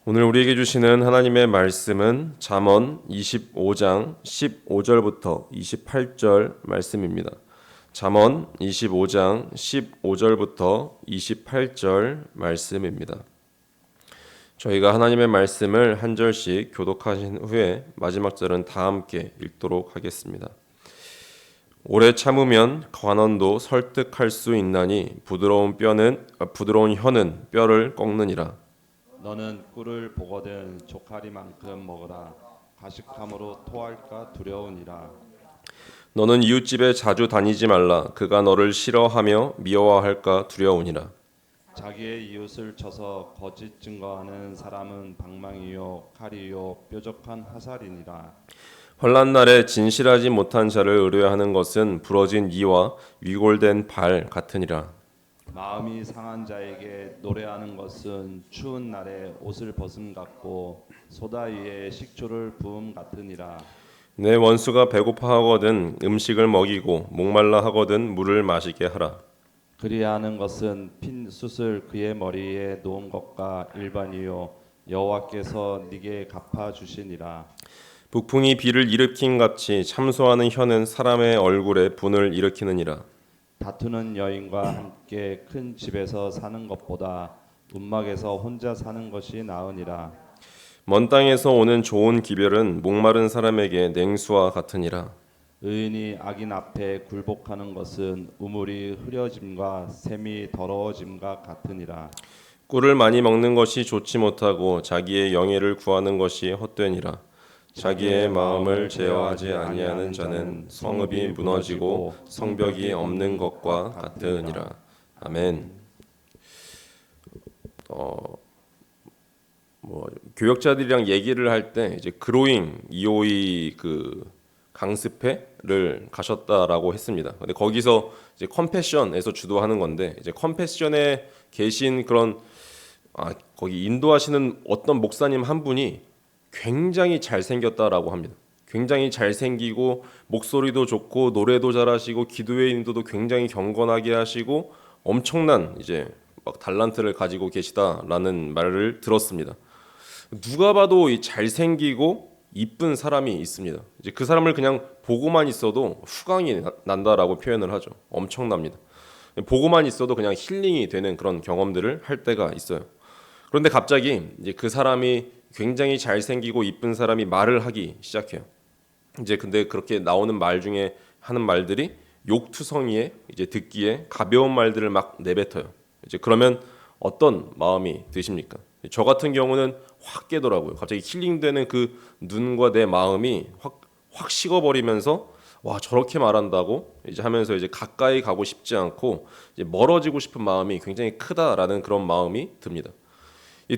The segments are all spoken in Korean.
오늘 우리에게 주시는 하나님의 말씀은 잠언 25장 15절부터 28절 말씀입니다. 잠언 25장 15절부터 28절 말씀입니다. 저희가 하나님의 말씀을 한 절씩 교독하신 후에 마지막 절은 다 함께 읽도록 하겠습니다. 오래 참으면 관원도 설득할 수 있나니 부드러운 혀는 뼈를 꺾느니라. 너는 꿀을 보거든 조카리만큼 먹으라. 가식함으로 토할까 두려우니라. 너는 이웃집에 자주 다니지 말라. 그가 너를 싫어하며 미워할까 두려우니라. 자기의 이웃을 쳐서 거짓 증거하는 사람은 방망이요 칼이요 뾰족한 화살이니라. 환난 날에 진실하지 못한 자를 의뢰하는 것은 부러진 이와 위골된 발 같으니라. 마음이 상한 자에게 노래하는 것은 추운 날에 옷을 벗음 같고 소다 위에 식초를 부음 같으니라. 내 원수가 배고파하거든 음식을 먹이고 목말라 하거든 물을 마시게 하라. 그리하는 것은 핀 숯을 그의 머리에 놓은 것과 일반이요 여호와께서 네게 갚아 주시니라. 북풍이 비를 일으킨 같이 참소하는 혀는 사람의 얼굴에 분을 일으키느니라. 다투는 여인과 함께 큰 집에서 사는 것보다 움막에서 혼자 사는 것이 나으니라. 먼 땅에서 오는 좋은 기별은 목마른 사람에게 냉수와 같으니라. 의인이 악인 앞에 굴복하는 것은 우물이 흐려짐과 샘이 더러워짐과 같으니라. 꿀을 많이 먹는 것이 좋지 못하고 자기의 영예를 구하는 것이 헛되니라. 자기의 마음을 제어하지 아니하는 자는 성읍이 무너지고 성벽이 없는 것과 같으니라. 아멘. 교역자들이랑 얘기를 할 때 이제 그로잉 이오이 그 강습회를 가셨다라고 했습니다. 근데 거기서 이제 컴패션에서 주도하는 건데 이제 컴패션에 계신 그런 거기 인도하시는 어떤 목사님 한 분이 굉장히 잘생겼다라고 합니다. 굉장히 잘생기고 목소리도 좋고 노래도 잘하시고 기도의 인도도 굉장히 경건하게 하시고 엄청난 이제 막 달란트를 가지고 계시다라는 말을 들었습니다. 누가 봐도 이 잘생기고 이쁜 사람이 있습니다. 이제 그 사람을 그냥 보고만 있어도 후광이 난다라고 표현을 하죠. 엄청납니다. 보고만 있어도 그냥 힐링이 되는 그런 경험들을 할 때가 있어요. 그런데 갑자기 이제 그 사람이 굉장히 잘생기고 이쁜 사람이 말을 하기 시작해요. 이제 근데 그렇게 나오는 말 중에 하는 말들이 욕투성이에 이제 듣기에 가벼운 말들을 막 내뱉어요. 이제 그러면 어떤 마음이 드십니까? 저 같은 경우는 확 깨더라고요. 갑자기 힐링되는 그 눈과 내 마음이 확 식어버리면서 와 저렇게 말한다고 이제 하면서 이제 가까이 가고 싶지 않고 이제 멀어지고 싶은 마음이 굉장히 크다라는 그런 마음이 듭니다.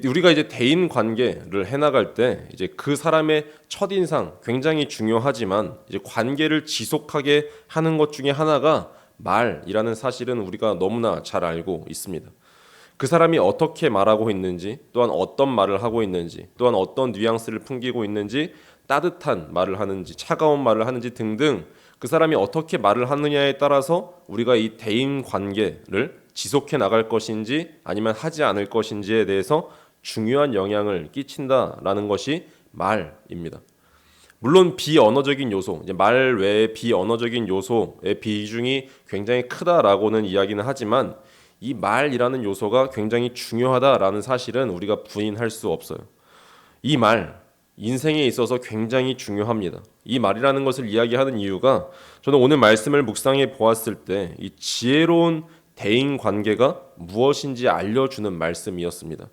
우리가 이제 대인 관계를 해나갈 때 이제 그 사람의 첫인상 굉장히 중요하지만 이제 관계를 지속하게 하는 것 중에 하나가 말이라는 사실은 우리가 너무나 잘 알고 있습니다. 그 사람이 어떻게 말하고 있는지, 또한 어떤 말을 하고 있는지, 또한 어떤 뉘앙스를 풍기고 있는지, 따뜻한 말을 하는지, 차가운 말을 하는지 등등 그 사람이 어떻게 말을 하느냐에 따라서 우리가 이 대인 관계를 지속해 나갈 것인지 아니면 하지 않을 것인지에 대해서 중요한 영향을 끼친다라는 것이 말입니다. 물론 비언어적인 요소, 이제 말 외에 비언어적인 요소의 비중이 굉장히 크다라고는 이야기는 하지만 이 말이라는 요소가 굉장히 중요하다라는 사실은 우리가 부인할 수 없어요. 이 말, 인생에 있어서 굉장히 중요합니다. 이 말이라는 것을 이야기하는 이유가 저는 오늘 말씀을 묵상해 보았을 때 이 지혜로운 대인 관계가 무엇인지 알려주는 말씀이었습니다.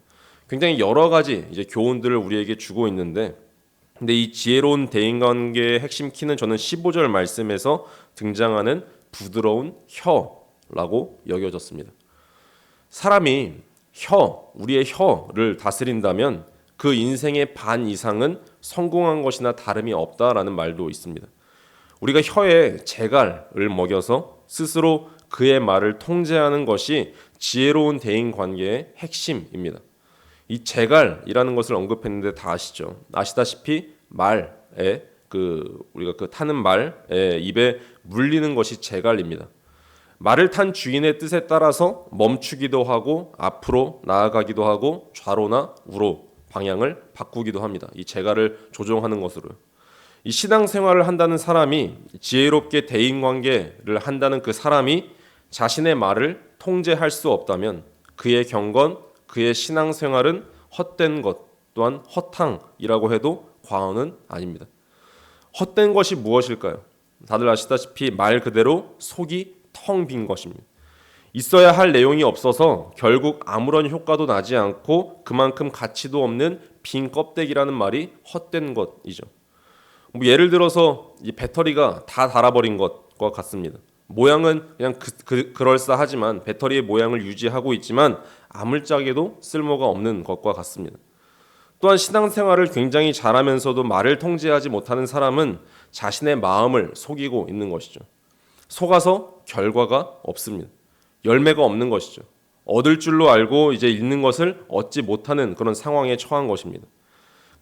굉장히 여러 가지 이제 교훈들을 우리에게 주고 있는데 근데 이 지혜로운 대인관계의 핵심 키는 저는 15절 말씀에서 등장하는 부드러운 혀라고 여겨졌습니다. 사람이 우리의 혀를 다스린다면 그 인생의 반 이상은 성공한 것이나 다름이 없다라는 말도 있습니다. 우리가 혀에 재갈을 먹여서 스스로 그의 말을 통제하는 것이 지혜로운 대인관계의 핵심입니다. 이 재갈이라는 것을 언급했는데 다 아시죠? 아시다시피 말에 우리가 그 타는 말에 입에 물리는 것이 재갈입니다. 말을 탄 주인의 뜻에 따라서 멈추기도 하고 앞으로 나아가기도 하고 좌로나 우로 방향을 바꾸기도 합니다. 이 재갈을 조종하는 것으로요. 이 신앙생활을 한다는 사람이 지혜롭게 대인관계를 한다는 그 사람이 자신의 말을 통제할 수 없다면 그의 경건, 그의 신앙생활은 헛된 것 또한 허탕이라고 해도 과언은 아닙니다. 헛된 것이 무엇일까요? 다들 아시다시피 말 그대로 속이 텅 빈 것입니다. 있어야 할 내용이 없어서 결국 아무런 효과도 나지 않고 그만큼 가치도 없는 빈 껍데기라는 말이 헛된 것이죠. 예를 들어서 이 배터리가 다 닳아버린 것과 같습니다. 모양은 그냥 그럴싸하지만 배터리의 모양을 유지하고 있지만 아물짝에도 쓸모가 없는 것과 같습니다. 또한 신앙생활을 굉장히 잘하면서도 말을 통제하지 못하는 사람은 자신의 마음을 속이고 있는 것이죠. 속아서 결과가 없습니다. 열매가 없는 것이죠. 얻을 줄로 알고 이제 잃는 것을 얻지 못하는 그런 상황에 처한 것입니다.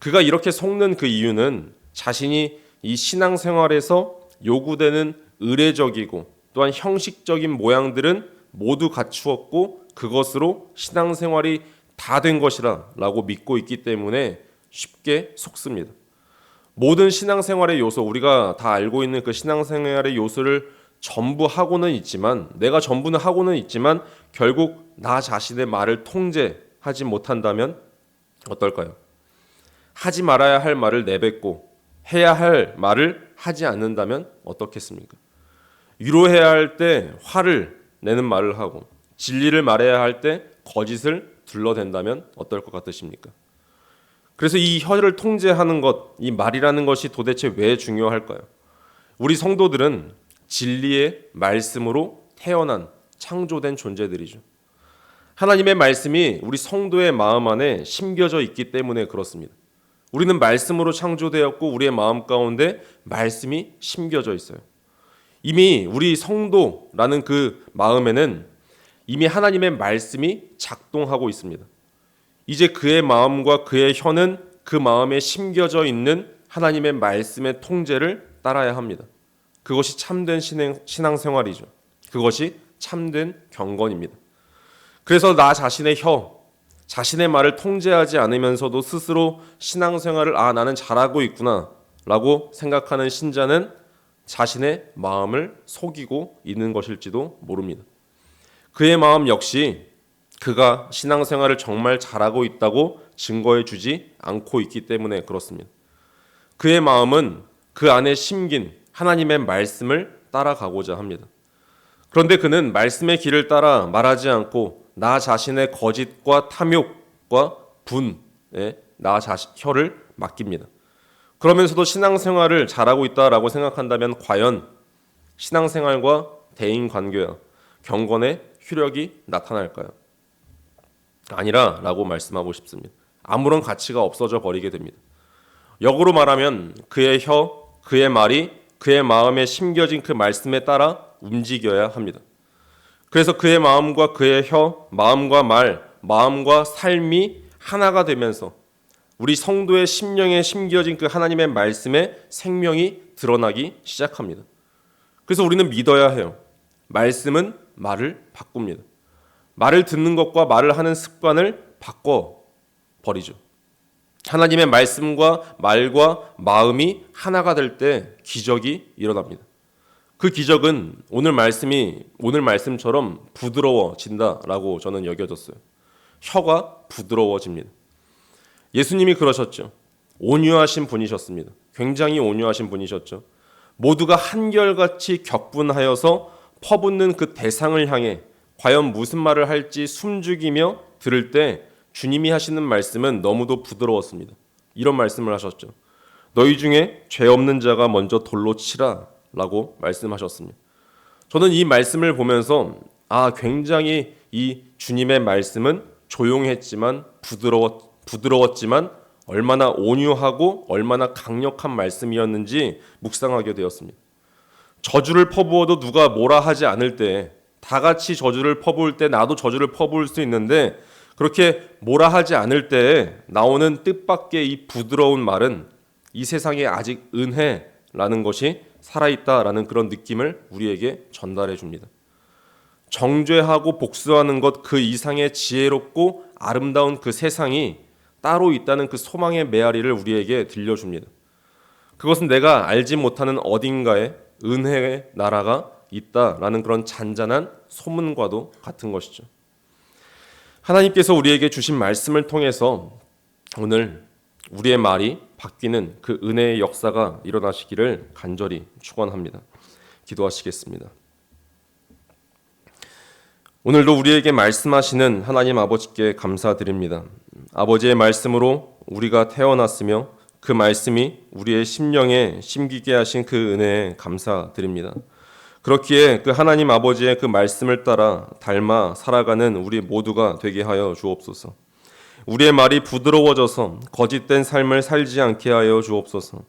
그가 이렇게 속는 그 이유는 자신이 이 신앙생활에서 요구되는 의례적이고 또한 형식적인 모양들은 모두 갖추었고 그것으로 신앙생활이 다 된 것이라 라고 믿고 있기 때문에 쉽게 속습니다. 모든 신앙생활의 요소, 우리가 다 알고 있는 그 신앙생활의 요소를 전부 하고는 있지만 내가 전부는 하고는 있지만 결국 나 자신의 말을 통제하지 못한다면 어떨까요? 하지 말아야 할 말을 내뱉고 해야 할 말을 하지 않는다면 어떻겠습니까? 위로해야 할 때 화를 내는 말을 하고 진리를 말해야 할 때 거짓을 둘러댄다면 어떨 것 같으십니까? 그래서 이 혀를 통제하는 것, 이 말이라는 것이 도대체 왜 중요할까요? 우리 성도들은 진리의 말씀으로 태어난 창조된 존재들이죠. 하나님의 말씀이 우리 성도의 마음 안에 심겨져 있기 때문에 그렇습니다. 우리는 말씀으로 창조되었고 우리의 마음 가운데 말씀이 심겨져 있어요. 이미 우리 성도라는 그 마음에는 이미 하나님의 말씀이 작동하고 있습니다. 이제 그의 마음과 그의 혀는 그 마음에 심겨져 있는 하나님의 말씀의 통제를 따라야 합니다. 그것이 참된 신앙생활이죠. 그것이 참된 경건입니다. 그래서 나 자신의 혀, 자신의 말을 통제하지 않으면서도 스스로 신앙생활을 나는 잘하고 있구나 라고 생각하는 신자는 자신의 마음을 속이고 있는 것일지도 모릅니다. 그의 마음 역시 그가 신앙생활을 정말 잘하고 있다고 증거해 주지 않고 있기 때문에 그렇습니다. 그의 마음은 그 안에 심긴 하나님의 말씀을 따라가고자 합니다. 그런데 그는 말씀의 길을 따라 말하지 않고 나 자신의 거짓과 탐욕과 분에 혀를 맡깁니다. 그러면서도 신앙생활을 잘하고 있다라고 생각한다면 과연 신앙생활과 대인관계와 경건의 효력이 나타날까요? 아니라 라고 말씀하고 싶습니다. 아무런 가치가 없어져 버리게 됩니다. 역으로 말하면 그의 혀, 그의 말이 그의 마음에 심겨진 그 말씀에 따라 움직여야 합니다. 그래서 그의 마음과 그의 혀, 마음과 말, 마음과 삶이 하나가 되면서 우리 성도의 심령에 심겨진 그 하나님의 말씀에 생명이 드러나기 시작합니다. 그래서 우리는 믿어야 해요. 말씀은 말을 바꿉니다. 말을 듣는 것과 말을 하는 습관을 바꿔버리죠. 하나님의 말씀과 말과 마음이 하나가 될 때 기적이 일어납니다. 그 기적은 오늘 말씀처럼 부드러워진다라고 저는 여겨졌어요. 혀가 부드러워집니다. 예수님이 그러셨죠. 온유하신 분이셨습니다. 굉장히 온유하신 분이셨죠. 모두가 한결같이 격분하여서 퍼붓는 그 대상을 향해 과연 무슨 말을 할지 숨죽이며 들을 때 주님이 하시는 말씀은 너무도 부드러웠습니다. 이런 말씀을 하셨죠. 너희 중에 죄 없는 자가 먼저 돌로 치라 라고 말씀하셨습니다. 저는 이 말씀을 보면서 굉장히 이 주님의 말씀은 조용했지만 부드러웠지만 얼마나 온유하고 얼마나 강력한 말씀이었는지 묵상하게 되었습니다. 저주를 퍼부어도 누가 뭐라 하지 않을 때 다 같이 저주를 퍼부을 때 나도 저주를 퍼부을 수 있는데 그렇게 뭐라 하지 않을 때 나오는 뜻밖의 이 부드러운 말은 이 세상에 아직 은혜라는 것이 살아있다라는 그런 느낌을 우리에게 전달해 줍니다. 정죄하고 복수하는 것 그 이상의 지혜롭고 아름다운 그 세상이 따로 있다는 그 소망의 메아리를 우리에게 들려줍니다. 그것은 내가 알지 못하는 어딘가에 은혜의 나라가 있다라는 그런 잔잔한 소문과도 같은 것이죠. 하나님께서 우리에게 주신 말씀을 통해서 오늘 우리의 말이 바뀌는 그 은혜의 역사가 일어나시기를 간절히 축원합니다. 기도하시겠습니다. 오늘도 우리에게 말씀하시는 하나님 아버지께 감사드립니다. 아버지의 말씀으로 우리가 태어났으며 그 말씀이 우리의 심령에 심기게 하신 그 은혜에 감사드립니다. 그렇기에 그 하나님 아버지의 그 말씀을 따라 닮아 살아가는 우리 모두가 되게 하여 주옵소서. 우리의 말이 부드러워져서 거짓된 삶을 살지 않게 하여 주옵소서.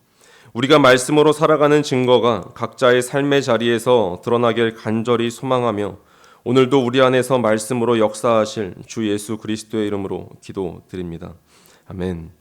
우리가 말씀으로 살아가는 증거가 각자의 삶의 자리에서 드러나길 간절히 소망하며 오늘도 우리 안에서 말씀으로 역사하실 주 예수 그리스도의 이름으로 기도드립니다. 아멘.